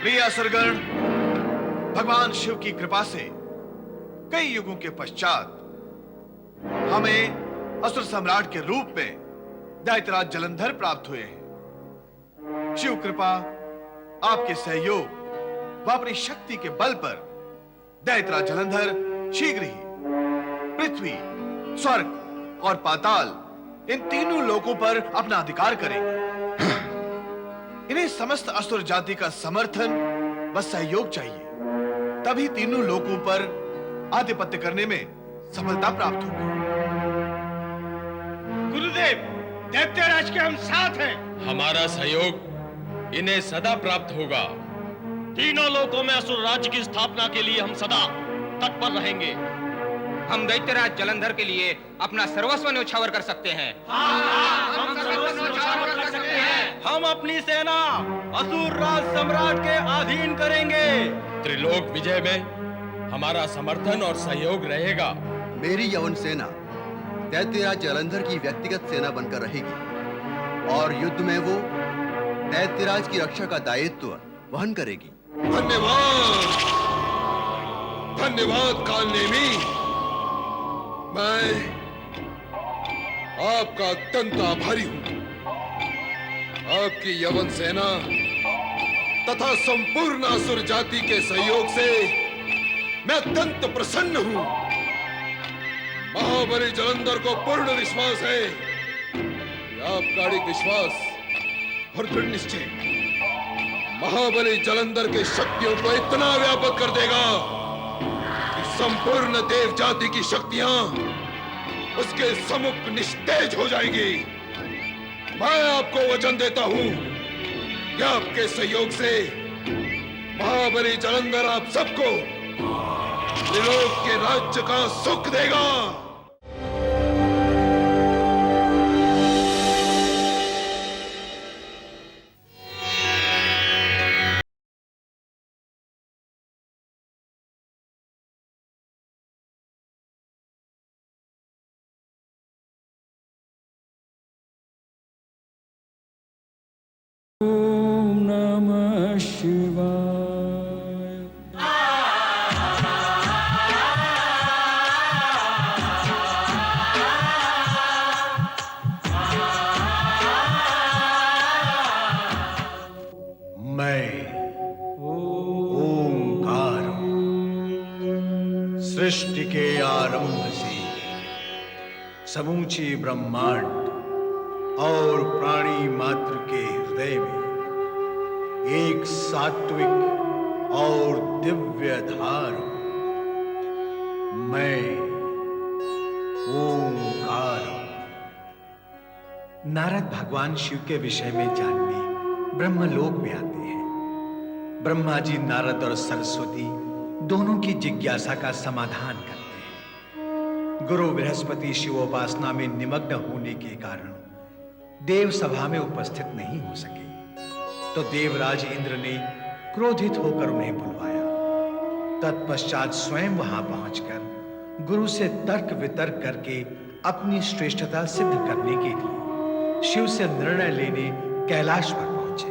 प्रिय असुरगण, भगवान शिव की कृपा से कई युगों के पश्चात हमें असुर सम्राट के रूप में दैत्यराज जलंधर प्राप्त हुए हैं। शिव कृपा, आपके सहयोग व अपनी शक्ति के बल पर दैत्यराज जलंधर शीघ्र ही पृथ्वी, स्वर्ग और पाताल इन तीनों लोकों पर अपना अधिकार करेंगे। इन्हें समस्त असुर जाति का समर्थन व सहयोग चाहिए, तभी तीनों लोकों पर आधिपत्य करने में सफलता प्राप्त होगी। गुरुदेव, दैत्यराज के हम साथ हैं। हमारा सहयोग इन्हें सदा प्राप्त होगा। तीनों लोकों में असुर राज्य की स्थापना के लिए हम सदा तत्पर रहेंगे। हम दैत्यराज जलंधर के लिए अपना सर्वस्व न्योछावर कर सकते हैं। हम सर्वस्व न्योछावर कर सकते हैं। हम अपनी सेना असुर राज सम्राट के अधीन करेंगे। त्रिलोक विजय में हमारा समर्थन और सहयोग रहेगा। मेरी यवन सेना दैत्यराज जलंधर की व्यक्तिगत सेना बनकर रहेगी और युद्ध में वो दैत्यराज की रक्षा का दायित्व वहन करेगी। धन्यवाद, धन्यवाद कालनेमी। मैं आपका अत्यंत आभारी हूं। आपकी यवन सेना तथा संपूर्ण असुर जाति के सहयोग से मैं अत्यंत प्रसन्न हूं। महाबली जलंधर को पूर्ण विश्वास है कि आपका अड़िग विश्वास और दृढ़ निश्चय महाबली जलंधर के शक्तियों को इतना व्यापक कर देगा कि संपूर्ण देव जाति की शक्तियां उसके सम्मुख निस्तेज हो जाएगी। मैं आपको वचन देता हूं कि आपके सहयोग से महाबली जलंधर आप सबको त्रिलोक के राज्य का सुख देगा। ओम नमः शिवाय। मैं ओंकार सृष्टि के आरंभ से समूची ब्रह्मांड और प्राणी मात्र के हृदय में एक सात्विक और दिव्य धार हूं। मैं ओंकार हूं। नारद भगवान शिव के विषय में जानने ब्रह्मलोक में आते हैं। ब्रह्मा जी नारद और सरस्वती दोनों की जिज्ञासा का समाधान करते हैं। गुरु बृहस्पति शिवोपासना में निमग्न होने के कारण देव सभा में उपस्थित नहीं हो सके, तो देवराज इंद्र ने क्रोधित होकर उन्हें बुलवाया। तत्पश्चात स्वयं वहां पहुंचकर गुरु से तर्क वितर्क करके अपनी श्रेष्ठता सिद्ध करने के लिए शिव से निर्णय लेने कैलाश पर पहुंचे,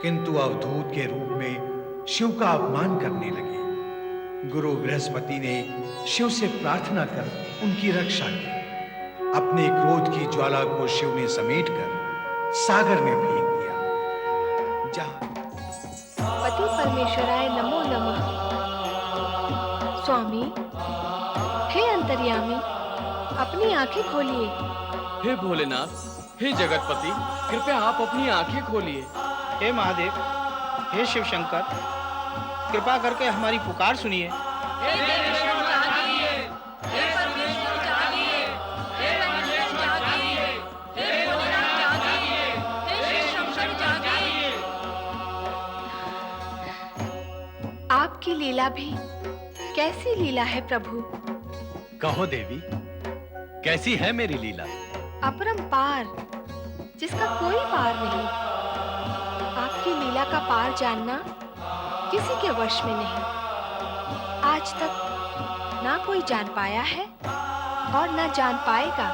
किंतु अवधूत के रूप में शिव का अपमान करने लगे। गुरु बृहस्पति ने शिव से प्रार्थना कर उनकी रक्षा की। अपने क्रोध की ज्वाला को शिव ने समेटकर सागर में फेंक दिया। जहां पति परमेश्वराय नमो नमः। स्वामी, हे अंतर्यामी, अपनी आंखें खोलिए। हे भोलेनाथ, हे जगतपति, कृपया आप अपनी आंखें खोलिए। हे महादेव, हे शिव शंकर, कृपा करके हमारी पुकार सुनिए। आपकी लीला भी कैसी लीला है प्रभु? कहो देवी, कैसी है मेरी लीला? अपरंपार, जिसका कोई पार नहीं। आपकी लीला का पार जानना किसी के वश में नहीं। आज तक ना कोई जान पाया है और ना जान पाएगा।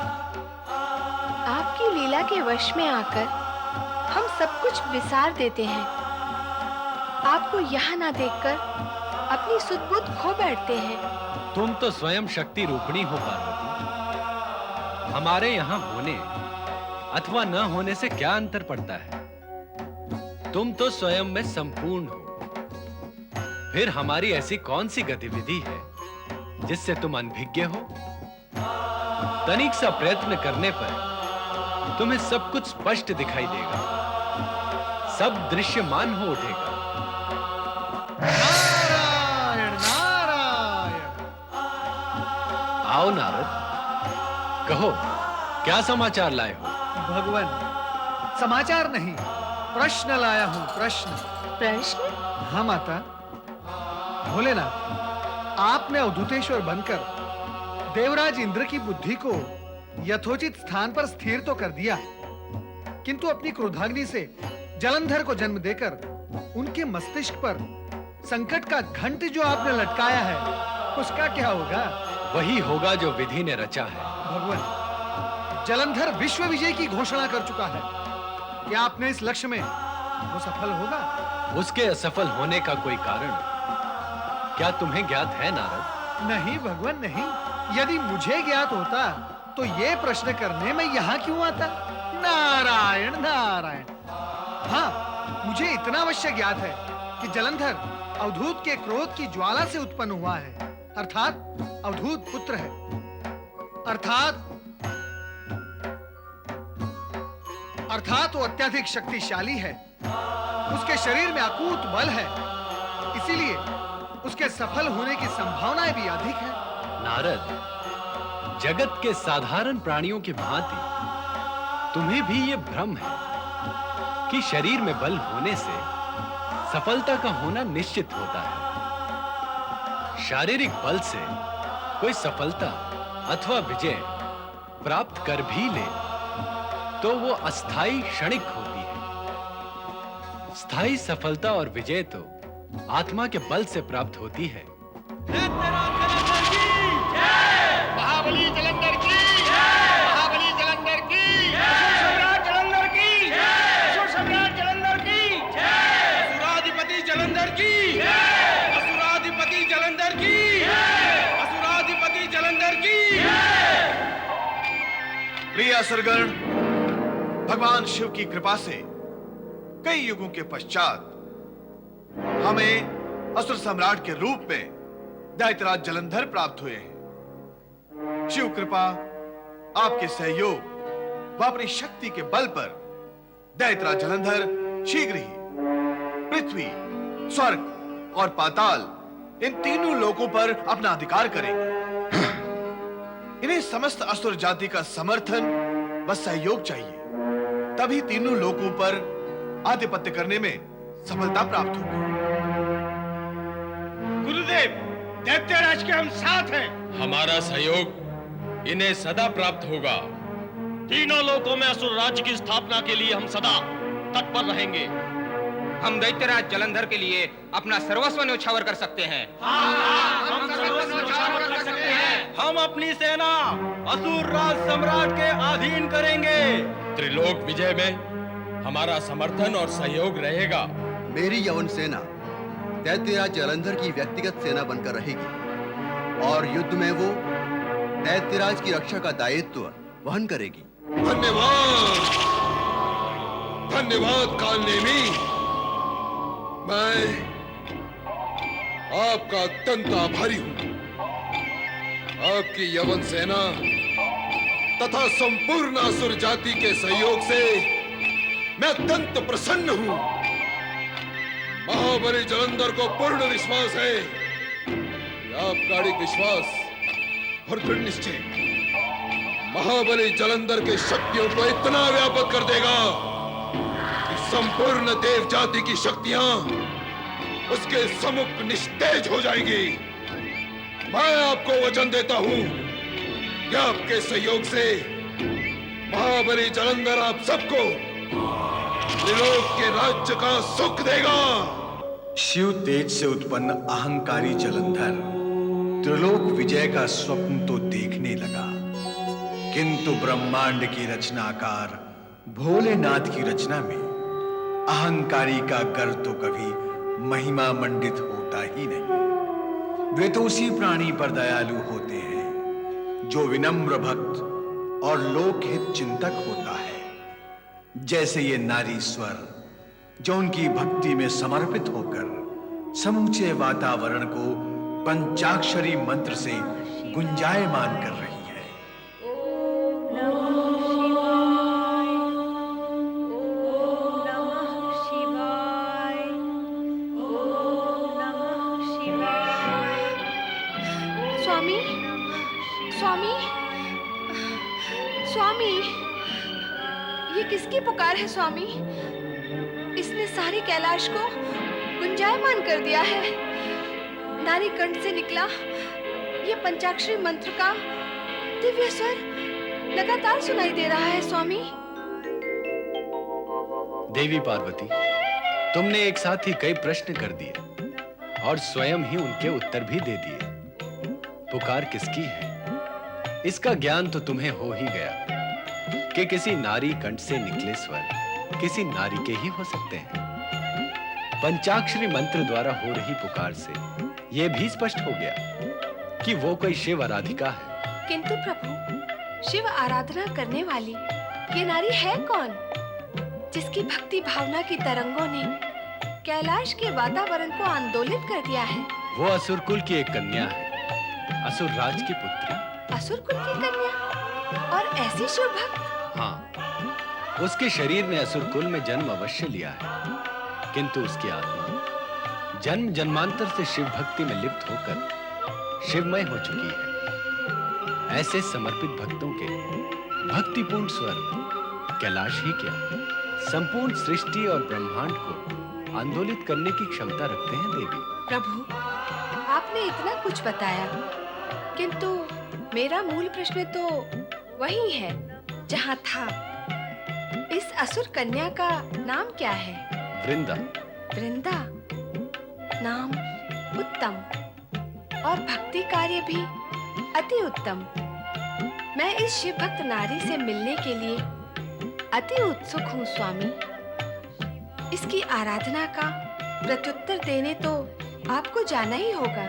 आपकी लीला के वश में आकर हम सब कुछ विसार देते हैं। आपको यहाँ ना देखकर अपनी सुध-बुध खो बैठते हैं। तुम तो स्वयं शक्ति रूपिणी हो पार्वती। हमारे यहाँ होने अथवा न होने से क्या अंतर पड़ता है? तुम तो स्वयं में संपूर्ण हो। फिर हमारी ऐसी कौन सी गतिविधि है जिससे तुम अनभिज्ञ हो? तनिक सा प्रयत्न करने पर तुम्हें सब कुछ स्पष्ट दिखाई देगा, सब दृश्यमान हो उठेगा। नारायण नारायण। आओ नारद, कहो क्या समाचार लाए हो? भगवान, समाचार नहीं, प्रश्न लाया हूं, प्रश्न। प्रश्न? हाँ माता। भोलेनाथ, आपने अवधूतेश्वर बनकर देवराज इंद्र की बुद्धि को यथोचित स्थान पर स्थिर तो कर दिया, किंतु अपनी क्रोधाग्नि से जलंधर को जन्म देकर उनके मस्तिष्क पर संकट का घंट जो आपने लटकाया है, उसका क्या होगा? वही होगा जो विधि ने रचा है। भगवान, जलंधर विश्व विजय की घोषणा कर चुका है। क्या आपने इस लक्ष्य में वो सफल होगा? उसके असफल होने का कोई कारण क्या तुम्हें ज्ञात है नारद? नहीं भगवान नहीं। यदि मुझे ज्ञात होता तो ये प्रश्न करने में यहाँ क्यों आता? नारायण नारायण। हाँ, मुझे इतना अवश्य ज्ञात है कि जलंधर अवधूत के क्रोध की ज्वाला से उत्पन्न हुआ है, अर्थात अवधूत पुत्र है, अर्थात वो अत्यधिक शक्तिशाली है। उसके शरीर में अकूत बल है, इसीलिए उसके सफल होने की संभावनाएं भी अधिक है। नारद, जगत के साधारण प्राणियों की भांति तुम्हें भी ये भ्रम है कि शरीर में बल होने से सफलता का होना निश्चित होता है। शारीरिक बल से कोई सफलता अथवा विजय प्राप्त कर भी ले तो वो अस्थाई क्षणिक होती है। स्थायी सफलता और विजय तो आत्मा के बल से प्राप्त होती है। महाबली जलंधर की महाबली जलंधर की सम्राट जलंधर की सम्राट जलंधर की असुराधिपति जलंधर की असुराधिपति जलंधर की असुराधिपति जलंधर की। प्रिय असुरगण, भगवान शिव की कृपा से कई युगों के पश्चात हमें असुर सम्राट के रूप में दैत्यराज जलंधर प्राप्त हुए हैं। शिव कृपा, आपके सहयोग व अपनी शक्ति के बल पर दैत्यराज जलंधर शीघ्र ही पृथ्वी, स्वर्ग और पाताल इन तीनों लोकों पर अपना अधिकार करेंगे। इन्हें समस्त असुर जाति का समर्थन व सहयोग चाहिए, तभी तीनों लोकों पर आधिपत्य करने में सफलता प्राप्त होगी। गुरुदेव, दैत्यराज के हम साथ हैं। हमारा सहयोग इन्हें सदा प्राप्त होगा। तीनों लोकों में असुर राज्य की स्थापना के लिए हम सदा तत्पर रहेंगे। हम दैत्यराज जलंधर के लिए अपना सर्वस्व न्योछावर कर सकते हैं। हम सर्वस्व न्योछावर कर सकते हैं। हम अपनी सेना असुर राज सम्राट के अधीन करेंगे। त्रिलोक विजय में हमारा समर्थन और सहयोग रहेगा। मेरी यवन सेना दैत्यराज जलंधर की व्यक्तिगत सेना बनकर रहेगी और युद्ध में वो दैत्यराज की रक्षा का दायित्व वहन करेगी। धन्यवाद, धन्यवाद कालनेमी। मैं आपका अत्यंत आभारी हूं। आपकी यवन सेना तथा संपूर्ण असुर जाति के सहयोग से मैं अत्यंत प्रसन्न हूं। महाबली जलंधर को पूर्ण विश्वास है कि आपका अड़िग विश्वास और दृढ़ निश्चय महाबली जलंधर के शक्तियों को इतना व्यापक कर देगा कि संपूर्ण देव जाति की शक्तियां उसके सम्मुख निस्तेज हो जाएगी। मैं आपको वचन देता हूं कि आपके सहयोग से महाबली जलंधर आप सबको त्रिलोक के राज्य का सुख देगा। शिव तेज से उत्पन्न अहंकारी जलंधर त्रिलोक विजय का स्वप्न तो देखने लगा, किंतु ब्रह्मांड की रचनाकार भोलेनाथ की रचना में अहंकारी का गर्व तो कभी महिमा मंडित होता ही नहीं। वे तो उसी प्राणी पर दयालु होते हैं जो विनम्र भक्त और लोकहित चिंतक होता है। जैसे ये नारीश्वर जो उनकी भक्ति में समर्पित होकर समूचे वातावरण को पंचाक्षरी मंत्र से गुंजायमान कर रही है। स्वामी, स्वामी, स्वामी, ये किसकी पुकार है स्वामी? इसने सारे कैलाश को गुंजायमान कर दिया है। नारी कंठ से निकला ये पंचाक्षरी मंत्र का दिव्य स्वर लगातार सुनाई दे रहा है स्वामी। देवी पार्वती, तुमने एक साथ ही कई प्रश्न कर दिए और स्वयं ही उनके उत्तर भी दे दिए। पुकार किसकी है इसका ज्ञान तो तुम्हें हो ही गया कि किसी नारी कंठ से निकले स्वर किसी नारी के ही हो सकते हैं। पंचाक्षरी मंत्र द्वारा हो रही पुकार से यह भी स्पष्ट हो गया कि वो कोई शिव आराधिका है। किंतु प्रभु, शिव आराधना करने वाली ये नारी है कौन जिसकी भक्ति भावना की तरंगों ने कैलाश के वातावरण को आंदोलित कर दिया है? वो असुर कुल की एक कन्या है, असुर राज की पुत्री। असुर कुल की कन्या और ऐसी शिव भक्त? हाँ, उसके शरीर ने असुर कुल में जन्म अवश्य लिया है, किंतु उसकी आत्मा जन्म जन्मांतर से शिव भक्ति में लिप्त होकर शिवमय हो चुकी है। ऐसे समर्पित भक्तों के भक्तिपूर्ण स्वर कैलाश ही क्या संपूर्ण सृष्टि और ब्रह्मांड को आंदोलित करने की क्षमता रखते हैं। देवी प्रभु, आपने इतना कुछ बताया, किंतु मेरा मूल प्रश्न तो वही है जहाँ था। इस असुर कन्या का नाम क्या है? वृंदा। वृंदा नाम उत्तम और भक्ति कार्य भी अति उत्तम। मैं इस शिव भक्त नारी से मिलने के लिए अति उत्सुक हूँ स्वामी। इसकी आराधना का प्रत्युत्तर देने तो आपको जाना ही होगा।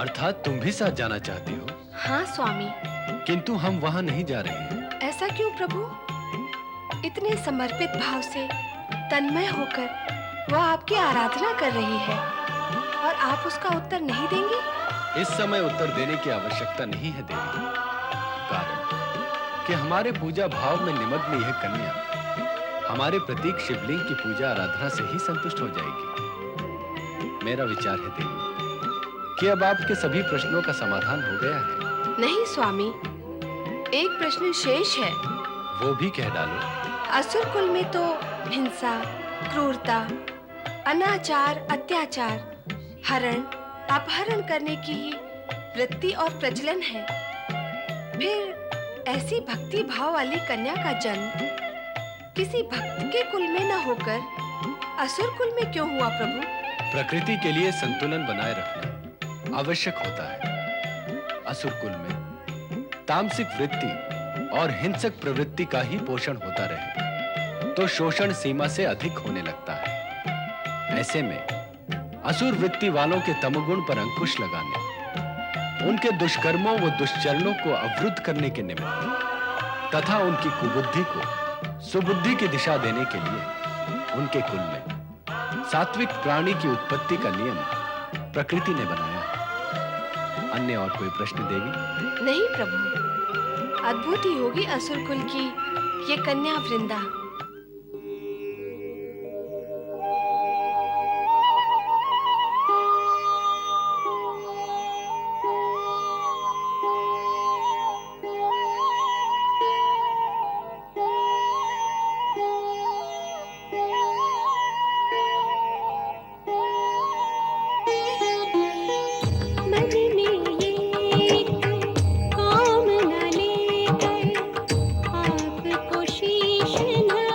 अर्थात तुम भी साथ जाना चाहती हो? हाँ स्वामी। किंतु हम वहां नहीं जा रहे हैं। ऐसा क्यों प्रभु? इतने समर्पित भाव से तन्मय होकर वह आपकी आराधना कर रही है और आप उसका उत्तर नहीं देंगे? इस समय उत्तर देने की आवश्यकता नहीं है देवी, कारण कि हमारे पूजा भाव में निमग्न यह कन्या हमारे प्रतीक शिवलिंग की पूजा आराधना से ही संतुष्ट हो जाएगी। मेरा विचार है देवी कि अब आपके सभी प्रश्नों का समाधान हो गया है। नहीं स्वामी, एक प्रश्न शेष है। वो भी कह डालो। असुर कुल में तो हिंसा, क्रूरता, अनाचार, अत्याचार, हरण, अपहरण करने की ही वृत्ति और प्रचलन है। फिर ऐसी भक्ति भाव वाली कन्या का जन्म किसी भक्त के कुल में न होकर असुर कुल में क्यों हुआ प्रभु? प्रकृति के लिए संतुलन बनाए रखना आवश्यक होता है। असुर कुल में तामसिक वृत्ति और हिंसक प्रवृत्ति का ही पोषण होता रहे तो शोषण सीमा से अधिक होने लगता है। ऐसे में असुर वृत्ति वालों के तमोगुण पर अंकुश लगाने, उनके दुष्कर्मों व दुष्चरणों को अवरुद्ध करने के निमित्त तथा उनकी कुबुद्धि को सुबुद्धि की दिशा देने के लिए उनके कुल में सात्विक प्राणी की उत्पत्ति का नियम प्रकृति ने बनाया है। अन्य और कोई प्रश्न देवी? नहीं प्रभु, अद्भुत ही होगी असुर कुल की ये कन्या वृंदा। आपको शीश न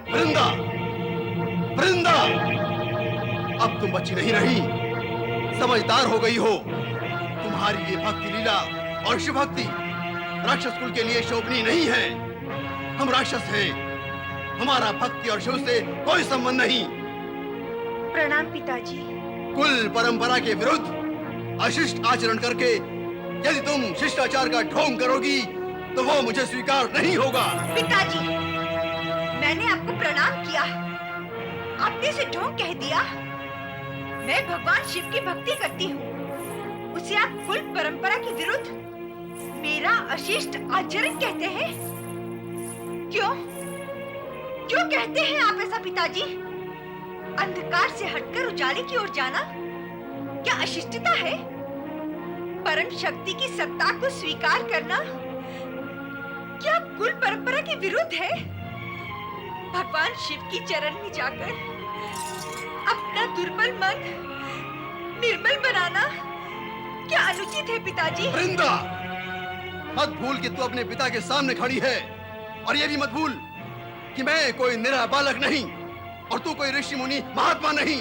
वृंदा, वृंदा, अब तुम बच्ची नहीं रही, समझदार हो गई हो। तुम्हारी ये भक्ति लीला और शिव भक्ति राक्षस कुल के लिए शोभनीय नहीं है। हम राक्षस हैं, हमारा भक्ति और शिव से कोई संबंध नहीं। प्रणाम पिताजी। कुल परंपरा के विरुद्ध अशिष्ट आचरण करके यदि तुम शिष्टाचार का ढोंग करोगी तो वो मुझे स्वीकार नहीं होगा। पिताजी, मैंने आपको प्रणाम किया, आपने इसे ढोंग कह दिया। मैं भगवान शिव की भक्ति करती हूँ, उसे आप कुल परंपरा के विरुद्ध मेरा अशिष्ट आचरण कहते हैं? क्यों क्यों कहते हैं आप ऐसा पिताजी? अंधकार से हटकर उजाले की ओर जाना क्या अशिष्टता है? परम शक्ति की सत्ता को स्वीकार करना क्या कुल परंपरा के विरुद्ध है? भगवान शिव की चरण में जाकर अपना दुर्बल मन निर्मल बनाना क्या अनुचित है पिताजी? वृंदा, मत भूल कि तू अपने पिता के सामने खड़ी है, और ये भी मत भूल कि मैं कोई निरा बालक नहीं और तू कोई ऋषि मुनि महात्मा नहीं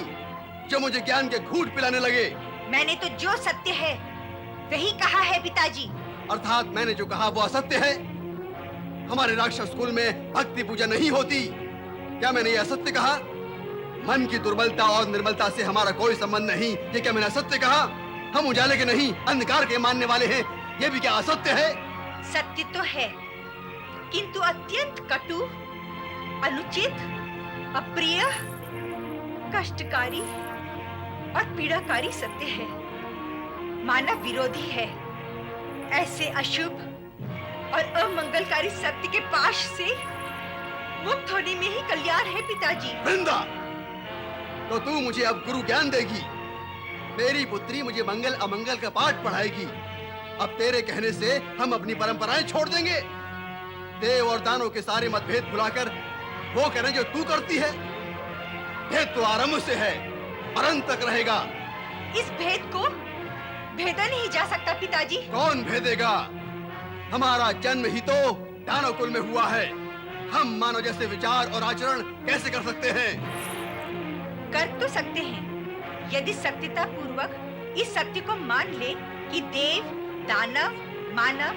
जो मुझे ज्ञान के घूंट पिलाने लगे। मैंने तो जो सत्य है वही कहा है पिताजी। अर्थात मैंने जो कहा वो असत्य है? हमारे राक्षस कुल में भक्ति पूजा नहीं होती, क्या मैंने ये असत्य कहा? मन की दुर्बलता और निर्मलता से हमारा कोई संबंध नहीं, ये क्या मैंने असत्य कहा? हम उजाले के नहीं अंधकार के मानने वाले हैं, ये भी क्या असत्य है? सत्य तो है, किंतु अत्यंत कटु, अनुचित, अप्रिय, कष्टकारी और पीड़ाकारी सत्य है, मानव विरोधी है। ऐसे अशुभ और अमंगलकारी सत्य के पाश से मुक्त होने में ही कल्याण है पिताजी। वृंदा, तो तू मुझे अब गुरु ज्ञान देगी, मेरी पुत्री मुझे मंगल अमंगल का पाठ पढ़ाएगी। अब तेरे कहने से हम अपनी परंपराएं छोड़ देंगे। देव और दानों के सारे मतभेद भुलाकर वो करें जो तू करती है। भेद तो आरंभ से है और अंत तक रहेगा। इस भेद को भेदा नहीं जा सकता पिताजी। कौन भेदेगा? हमारा जन्म ही तो दानव कुल में हुआ है। हम मानव जैसे विचार और आचरण कैसे कर सकते हैं? कर तो सकते हैं यदि सत्यता पूर्वक इस सत्य को मान ले कि देव, दानव, मानव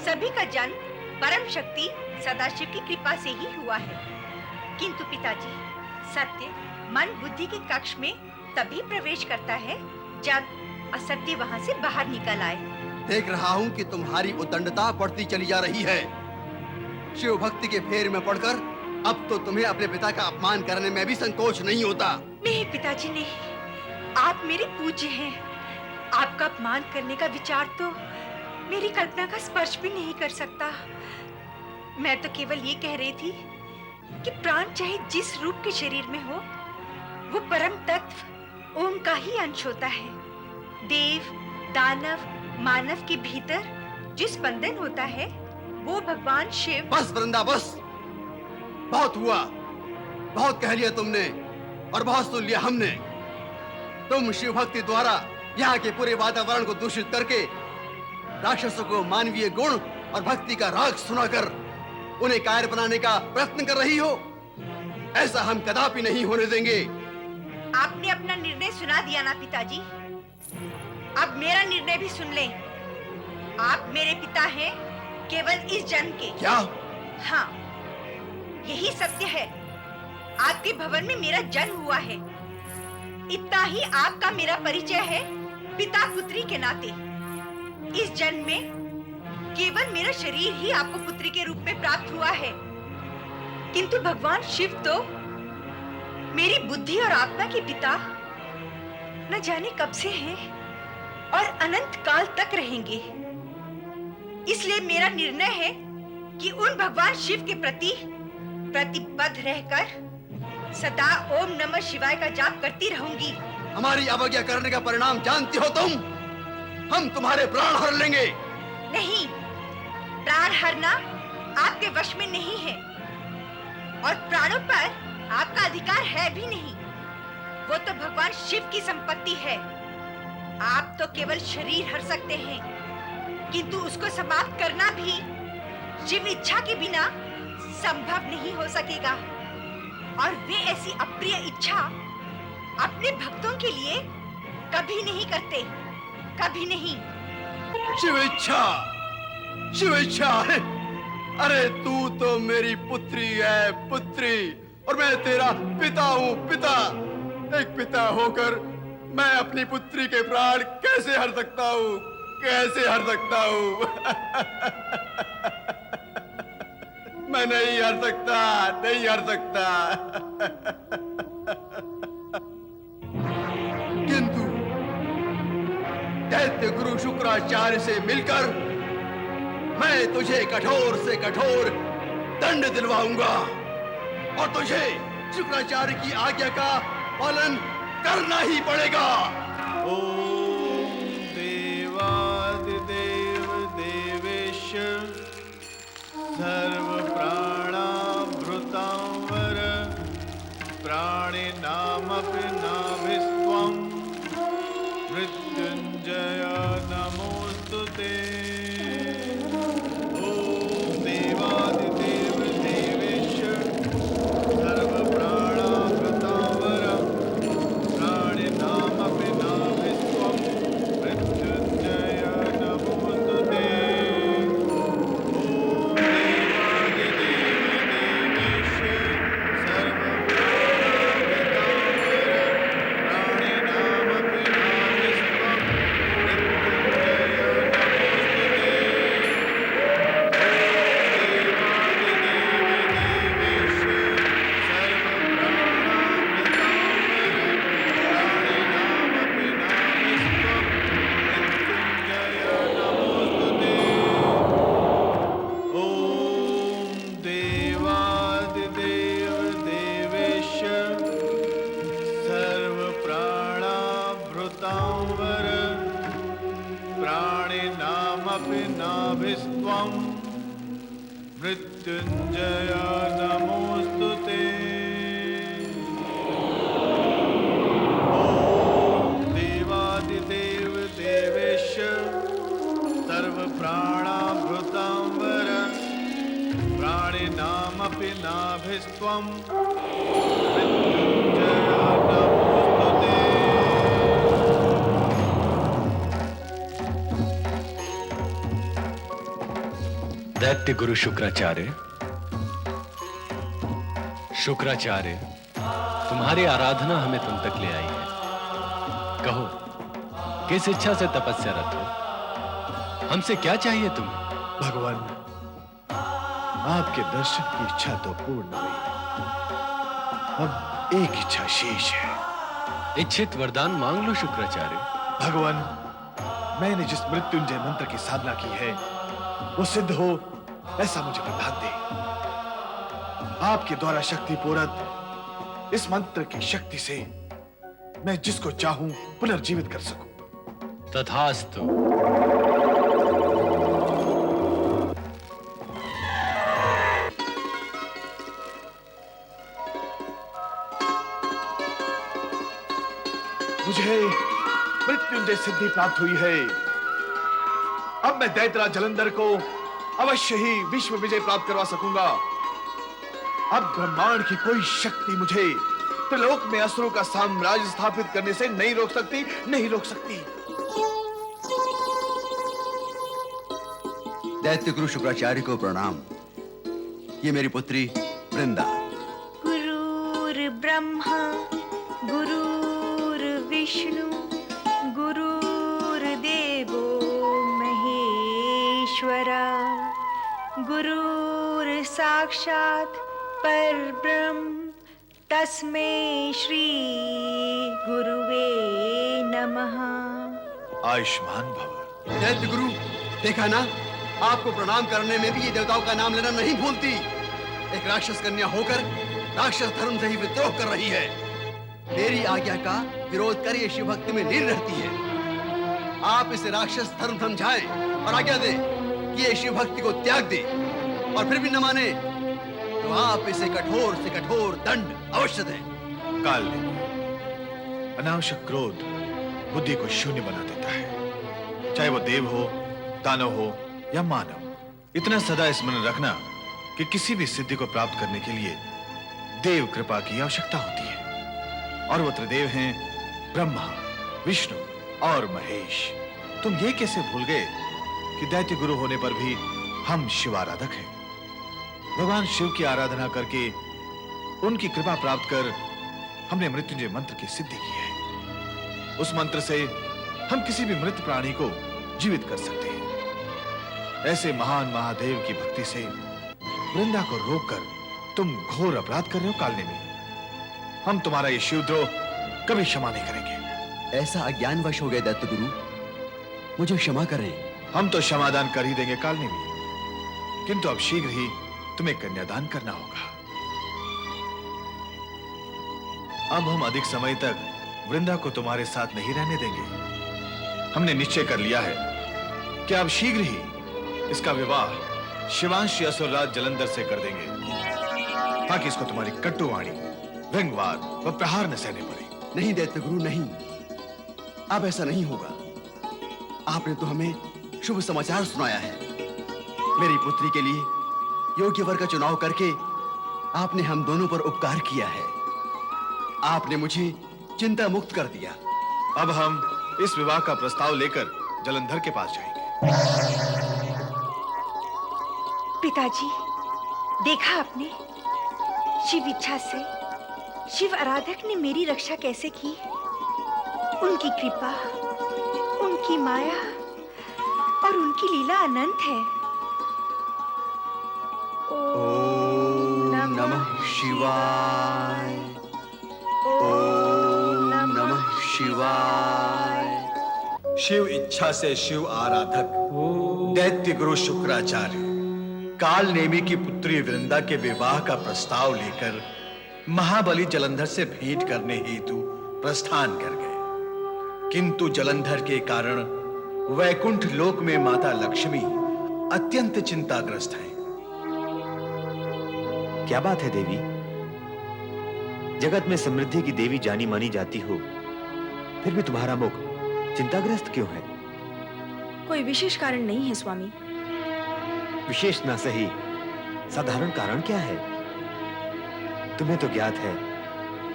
सभी का जन्म परम शक्ति सदाशिव की कृपा से ही हुआ है। किंतु पिताजी, सत्य मन बुद्धि के कक्ष में तभी प्रवेश करता है जब असत्य वहां से बाहर निकल आए। देख रहा हूँ कि तुम्हारी उद्दंडता बढ़ती चली जा रही है। शिव भक्ति के फेर में पड़कर अब तो तुम्हें अपने पिता का अपमान करने में भी संकोच नहीं होता। नहीं पिताजी नहीं, आप मेरे पूज्य हैं। आपका अपमान करने का विचार तो मेरी कल्पना का स्पर्श भी नहीं कर सकता। मैं तो केवल ये कह रही थी कि प्राण चाहे जिस रूप के शरीर में हो, वो परम तत्व ओम का ही अंश होता है। देव, दानव, मानव के भीतर जो स्पंदन होता है वो भगवान शिव। बस वृंदा, बस, बहुत हुआ, बहुत कह लिया तुमने और बहुत सुन लिया हमने। तुम शिव भक्ति द्वारा यहाँ के पूरे वातावरण को दूषित करके राक्षसों को मानवीय गुण और भक्ति का राग सुनाकर उन्हें कायर बनाने का प्रयत्न कर रही हो। ऐसा हम कदापि नहीं होने देंगे। आपने अपना निर्णय सुना दिया ना पिताजी। अब मेरा निर्णय भी सुन लें। आप मेरे पिता हैं केवल इस जन्म के। क्या? हाँ, यही सत्य है। आपके भवन में मेरा जन्म हुआ है। इतना ही आपका मेरा परिचय है पिता पुत्री के नाते। इस जन्म में केवल मेरा शरीर ही आपको पुत्री के रूप में प्राप्त हुआ है, किंतु भगवान शिव तो मेरी बुद्धि और आत्मा के पिता न जाने कब से हैं और अनंत काल तक रहेंगे। इसलिए मेरा निर्णय है कि उन भगवान शिव के प्रति प्रतिबद्ध रहकर सदा ओम नमः शिवाय का जाप करती रहूंगी। हमारी अवज्ञा करने का परिणाम जानती हो तुम? हम तुम्हारे प्राण हर लेंगे। नहीं, प्राण हरना आपके वश में नहीं है और प्राणों पर आपका अधिकार है भी नहीं। वो तो भगवान शिव की संपत्ति है। आप तो केवल शरीर हर सकते हैं, किंतु उसको समाप्त करना भी शिव इच्छा के बिना संभव नहीं हो सकेगा। और वे ऐसी अप्रिय इच्छा अपने भक्तों के लिए कभी नहीं करते, कभी नहीं। शिव इच्छा, शिव इच्छा। अरे तू तो मेरी पुत्री है, पुत्री, और मैं तेरा पिता हूँ, पिता। एक पिता होकर मैं अपनी पुत्री के प्राण कैसे हर सकता हूँ, कैसे हर सकता हूँ? मैं नहीं हर सकता, नहीं हर सकता। किंतु दैत्य गुरु शुक्राचार्य से मिलकर मैं तुझे कठोर से कठोर दंड दिलवाऊंगा और तुझे शुक्राचार्य की आज्ञा का पालन करना ही पड़ेगा। ओम देवादिदेव देवेश सर्व प्राणाभृतांवर प्राणिनामपि नाभिस्त्वं मृत्युंजय नमोस्तुते। ओम देवादिदेव देवेश सर्व प्राणाभृतांवर प्राणिनामपि नाभिस्त्वं मृत्युंजय नमोस्तुते। मृत्युंजय नमोस्तुते। ओम देवादिदेव देवेश सर्व प्राणाभृतांवर प्राणिनामपि नाभिस्त्वं मृत्युंजय नमोस्तुते। दैत्य गुरु शुक्राचार्य, शुक्राचार्य, तुम्हारी आराधना हमें तुम तक ले आई है। कहो, किस इच्छा से तपस्यारत हो? हमसे क्या चाहिए तुम्हें? भगवान, आपके दर्शन की इच्छा तो पूर्ण हुई, अब एक इच्छा शेष है। इच्छित वरदान मांग लो शुक्राचार्य। भगवान, मैंने जिस मृत्युंजय मंत्र की साधना की है वो सिद्ध हो ऐसा मुझे वरदान दे। आपके द्वारा शक्ति पूरक इस मंत्र की शक्ति से मैं जिसको चाहूं पुनर्जीवित कर सकूं। तथास्तु। मुझे मृत्युंजय सिद्धि प्राप्त हुई है। अब मैं दैत्यराज जालंधर को अवश्य ही विश्व विजय प्राप्त करवा सकूंगा। अब ब्रह्मांड की कोई शक्ति मुझे त्रिलोक में असुरों का साम्राज्य स्थापित करने से नहीं रोक सकती, नहीं रोक सकती। दैत्य गुरु शुक्राचार्य को प्रणाम। ये मेरी पुत्री वृंदा। गुरुर्ब्रह्मा गुरुर्विष्णु गुरुर्देवो महेश्वरा गुरुर्साक्षात् परब्रह्म तस्मै श्री गुरुवे नमः। आयुष्मान भव। दैत्य गुरु, देखा ना, आपको प्रणाम करने में भी ये देवताओं का नाम लेना नहीं भूलती। एक राक्षस कन्या होकर राक्षस धर्म से ही विद्रोह कर रही है। मेरी आज्ञा का विरोध कर ये शिव भक्ति में लीन रहती है। आप इसे राक्षस धर्म समझाएं और आज्ञा दें कि ये शिव भक्ति को त्याग दे, और फिर भी न माने तो आप इसे कठोर से कठोर दंड अवश्य दें। काल ने अनावश्यक क्रोध बुद्धि को शून्य बना देता है, चाहे वो देव हो, दानव हो या मानव। इतना सदा स्मरण रखना कि किसी भी सिद्धि को प्राप्त करने के लिए देव कृपा की आवश्यकता होती है, और वो त्रिदेव हैं ब्रह्मा, विष्णु और महेश। तुम ये कैसे भूल गए कि दैत्य गुरु होने पर भी हम शिव आराधक हैं। भगवान शिव की आराधना करके उनकी कृपा प्राप्त कर हमने मृत्युंजय मंत्र की सिद्धि की है। उस मंत्र से हम किसी भी मृत प्राणी को जीवित कर सकते हैं। ऐसे महान महादेव की भक्ति से वृंदा को रोककर तुम घोर अपराध कर रहे हो कालनेमी। हम तुम्हारा ये शिवद्रोह कभी क्षमा नहीं करेंगे। ऐसा अज्ञानवश हो गए दैत्य गुरु, मुझे क्षमा करें। हम तो क्षमादान कर ही देंगे कालनेमी, किंतु अब शीघ्र ही तुम्हें कन्यादान करना होगा। अब हम अधिक समय तक वृंदा को तुम्हारे साथ नहीं रहने देंगे। हमने निश्चय कर लिया है कि अब शीघ्र ही इसका विवाह शिवांशी असुरराज जालंधर से कर देंगे, ताकि इसको तुम्हारी कटुवाणी, व्यंग्यवाद व प्रहार न सहने पड़े। नहीं दैत्य गुरु, नहीं, अब ऐसा नहीं होगा। आपने तो हमें शुभ समाचार सुनाया है। मेरी पुत्री के लिए योग्य वर का चुनाव करके आपने हम दोनों पर उपकार किया है। आपने मुझे चिंता मुक्त कर दिया। अब हम इस विवाह का प्रस्ताव लेकर जालंधर के पास जाएंगे। पिताजी, देखा आपने, शिव इच्छा से शिव आराधक ने मेरी रक्षा कैसे की। उनकी कृपा, उनकी माया और उनकी लीला अनंत है। ओम नमः शिवाय। ओम नमः शिवाय। शिव इच्छा से शिव आराधक दैत्य गुरु शुक्राचार्य काल नेमी की पुत्री वृंदा के विवाह का प्रस्ताव लेकर महाबली जालंधर से भेंट करने हेतु प्रस्थान कर गए। किंतु जालंधर के कारण वैकुंठ लोक में माता लक्ष्मी अत्यंत चिंताग्रस्त हैं। क्या बात है देवी? जगत में समृद्धि की देवी जानी मानी जाती हो, फिर भी तुम्हारा मुख चिंताग्रस्त क्यों है? कोई विशेष कारण नहीं है स्वामी। विशेष ना सही, साधारण कारण क्या है? तुम्हें तो ज्ञात है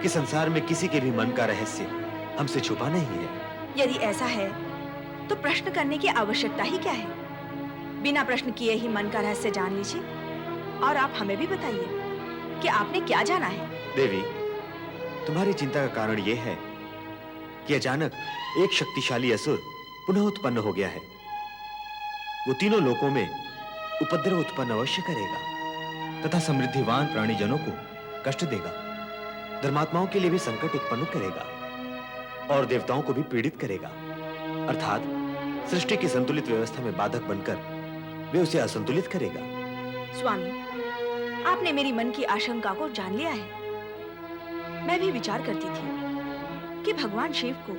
कि संसार में किसी के भी मन का रहस्य हमसे छुपा नहीं है। यदि ऐसा है तो प्रश्न करने की आवश्यकता ही क्या है? बिना प्रश्न किए ही मन का रहस्य जान लीजिए, और आप हमें भी बताइए कि आपने क्या जाना है। देवी, तुम्हारी चिंता का कारण यह है कि अचानक एक शक्तिशाली असुर पुनः उत्पन्न हो गया है। वो तीनों लोकों में उपद्रव उत्पन्न अवश्य करेगा तथा समृद्धिवान प्राणीजनों को कष्ट देगा, धर्मात्माओं के लिए भी संकट उत्पन्न करेगा और देवताओं को भी पीड़ित करेगा। अर्थात सृष्टि की संतुलित व्यवस्था में बाधक बनकर वे उसे असंतुलित करेगा। स्वामी, आपने मेरी मन की आशंका को जान लिया है। मैं भी विचार करती थी कि भगवान शिव को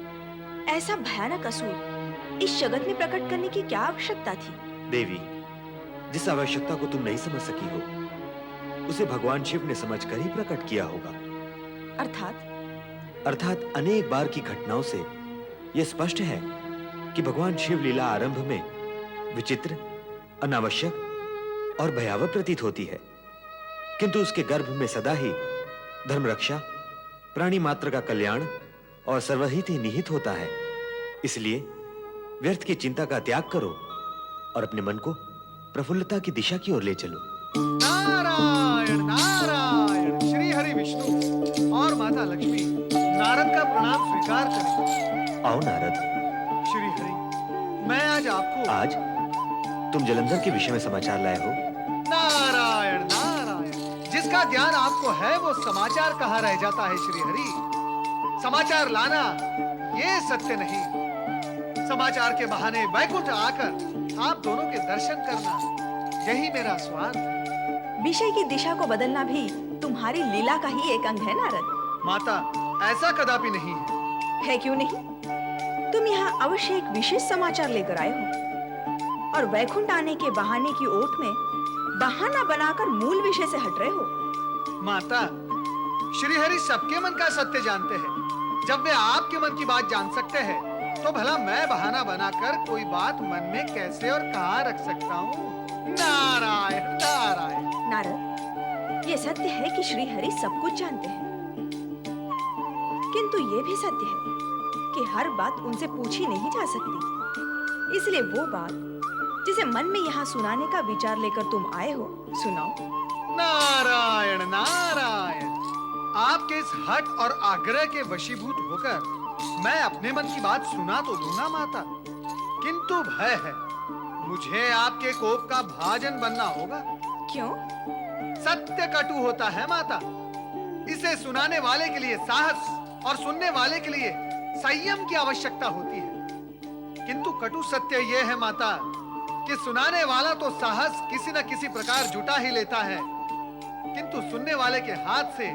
ऐसा भयानक असुर इस जगत में प्रकट करने की क्या आवश्यकता थी। देवी, जिस आवश्यकता को तुम नहीं समझ सकी हो, उसे भगवान शिव ने समझकर ही प्रकट किया होगा। अर्थात अर्थात अनेक बार की घटनाओं से यह स्पष्ट है कि भगवान शिव लीला आरंभ में विचित्र, अनावश्यक और भयावह प्रतीत होती है, किंतु उसके गर्भ में सदा ही धर्म रक्षा, प्राणी मात्र का कल्याण और सर्वहित ही निहित होता है। इसलिए व्यर्थ की चिंता का त्याग करो और अपने मन को प्रफुल्लता की दिशा की ओर ले चलो। नारायण नारायण, श्री हरि विष्णु और माता लक्ष्मी नारद का प्रणाम स्वीकार करें। आओ नारद। श्री हरि, मैं आज आपको आज तुम जलंधर के विषय में समाचार लाए हो। नारायण नारायण, जिसका ज्ञान आपको है वो समाचार कहाँ रह जाता है श्री हरि। समाचार लाना ये सत्य नहीं, समाचार के बहाने वैकुंठ आकर आप दोनों के दर्शन करना, यही मेरा स्वार्थ है। विषय की दिशा को बदलना भी तुम्हारी लीला का ही एक अंग है नारद। माता, ऐसा कदापि नहीं है। क्यों नहीं? तुम यहाँ अवश्य एक विशेष समाचार लेकर आए हो और वैकुंठ आने के बहाने की ओट में बहाना बनाकर मूल विषय से हट रहे हो। माता, श्री हरि सबके मन का सत्य जानते हैं। जब वे आपके मन की बात जान सकते हैं, तो भला मैं बहाना बनाकर कोई बात मन में कैसे और कहाँ रख सकता हूँ? नारायण नारायण। नारद, ये सत्य है कि श्री हरि सब कुछ जानते हैं, किंतु ये भी सत्य है कि हर बात उनसे पूछी नहीं जा सकती। इसलिए वो बात जिसे मन में यहाँ सुनाने का विचार लेकर तुम आए हो, सुनाओ। नारायण नारायण, आपके इस हट और आग्रह के वशीभूत होकर मैं अपने मन की बात सुना तो दूंगा माता, किंतु भय है मुझे आपके कोप का भाजन बनना होगा। क्यों? सत्य कटु होता है माता, इसे सुनाने वाले के लिए साहस और सुनने वाले के लिए संयम की आवश्यकता होती है। किंतु कटु सत्य यह है माता कि सुनाने वाला तो साहस किसी न किसी प्रकार जुटा ही लेता है, किंतु सुनने वाले के हाथ से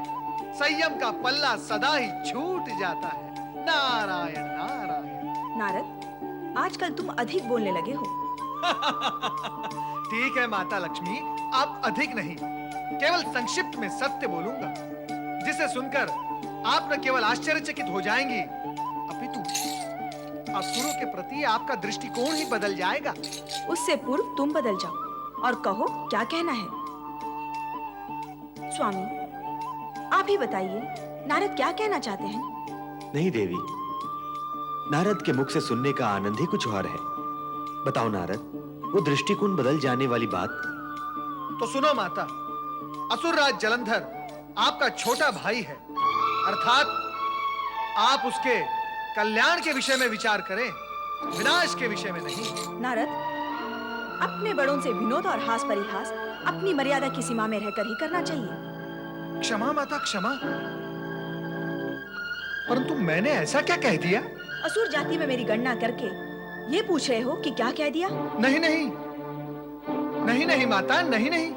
संयम का पल्ला सदा ही छूट जाता है। नारायण नारायण। नारद, आजकल तुम अधिक बोलने लगे हो। ठीक है माता लक्ष्मी, अब अधिक नहीं, केवल संक्षिप्त में सत्य बोलूंगा, जिसे सुनकर आप न केवल आश्चर्यचकित हो जाएंगी, अपितु असुरों के प्रति आपका दृष्टिकोण ही बदल जाएगा। उससे पूर्व तुम बदल जाओ और कहो क्या कहना है। स्वामी, आप ही बताइए, नारद क्या कहना चाहते हैं? नहीं देवी, नारद के मुख से सुनने का आनंद ही कुछ और है। बताओ नारद, वो दृष्टिकोण बदल जाने वाली बात। तो सुनो माता, असुरराज जलंधर आपका छोटा भाई है, अर्थात आप उसके कल्याण के विषय में विचार करें, विनाश के विषय में नहीं। नारद, अपने बड़ों से विनोद और हास परिहास अपनी मर्यादा की सीमा में रहकर ही करना चाहिए। क्षमा माता क्षमा, परंतु मैंने ऐसा क्या कह दिया? असुर जाति में मेरी गणना करके ये पूछ रहे हो कि क्या कह दिया? नहीं नहीं नहीं नहीं माता, नहीं नहीं,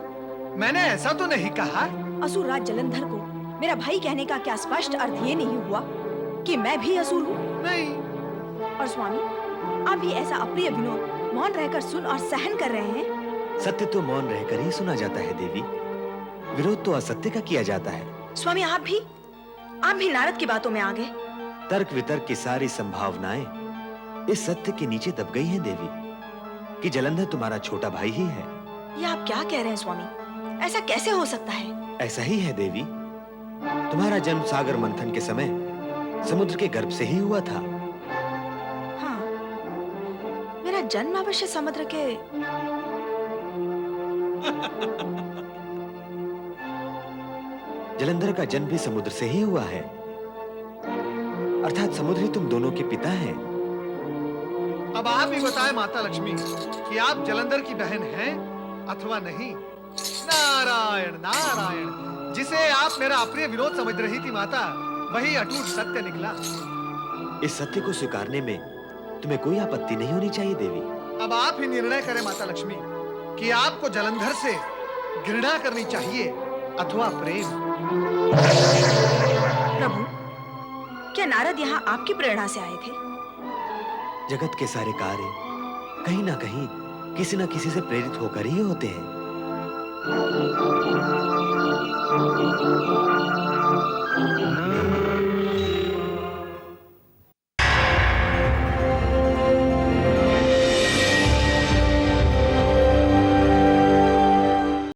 मैंने ऐसा तो नहीं कहा। असुर राज जलंधर को मेरा भाई कहने का क्या स्पष्ट अर्थ ये नहीं हुआ कि मैं भी असुर हूँ? नहीं। और स्वामी, आप भी ऐसा अप्रिय विनोद मौन रहकर सुन और सहन कर रहे हैं? सत्य तो मौन रहकर ही सुना जाता है देवी, विरोध तो असत्य का किया जाता है। स्वामी, आप भी नारद की बातों में आ गए। तर्क वितर्क की सारी संभावनाएं इस सत्य के नीचे दब गई हैं देवी, कि जलंधर तुम्हारा छोटा भाई ही है। ये आप क्या कह रहे हैं स्वामी? ऐसा कैसे हो सकता है? ऐसा ही है देवी, तुम्हारा जन्म सागर मंथन के समय समुद्र के गर्भ से ही हुआ था। हाँ, मेरा जन्म अवश्य समुद्र के जलंधर का जन्म भी समुद्र से ही हुआ है, अर्थात समुद्र ही तुम दोनों के पिता हैं। अब आप ही बताएं माता लक्ष्मी कि आप जलंधर की बहन हैं अथवा नहीं। नारायण नारायण, जिसे आप मेरा अप्रिय विनोद समझ रही थी माता, वही अटूट सत्य निकला। इस सत्य को स्वीकारने में तुम्हें कोई आपत्ति नहीं होनी चाहिए देवी। अब आप ही निर्णय करें माता लक्ष्मी कि आपको जलंधर से घृणा करनी चाहिए अथवा प्रेम। प्रभु, क्या नारद यहाँ आपकी प्रेरणा से आए थे? जगत के सारे कार्य कहीं ना कहीं किसी न किसी से प्रेरित होकर ही होते हैं।